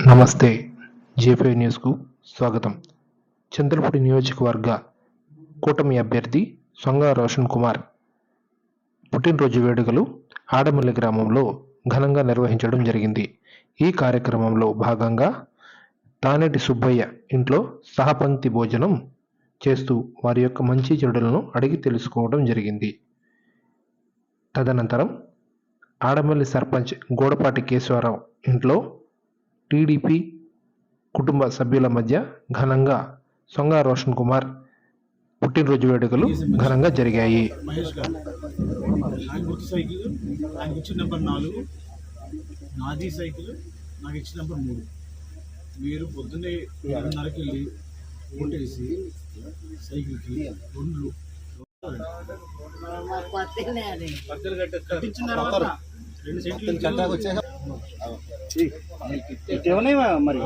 నమస్తే. జేపీ న్యూస్కు స్వాగతం. చంద్రపూడి నియోజకవర్గ కూటమి అభ్యర్థి సొంగ రోషన్ కుమార్ పుట్టినరోజు వేడుకలు ఆడమల్లి గ్రామంలో ఘనంగా నిర్వహించడం జరిగింది. ఈ కార్యక్రమంలో భాగంగా తానేటి సుబ్బయ్య ఇంట్లో సహపంక్తి భోజనం చేస్తూ వారి యొక్క మంచి చెడులను అడిగి తెలుసుకోవడం జరిగింది. తదనంతరం ఆడమల్లి సర్పంచ్ గోడపాటి కేశవరావు ఇంట్లో టీడీపీ కుటుంబ సభ్యుల మధ్య ఘనంగా సొంగ రోషన్ కుమార్ పుట్టినరోజు వేడుకలు ఘనంగా జరిగాయి. మహేష్ గారు నాకు గుర్తు సైకిల్ నాకు ఇచ్చిన నెంబర్ 4, నాది సైకిల్ నాకు ఇచ్చిన నెంబర్ 3. మీరు పొద్దున్నే 7:30కి వెళ్ళి ఓటేసి సైకిల్కి 2 కట్టించిన తర్వాత 2 సెంట్లు మరి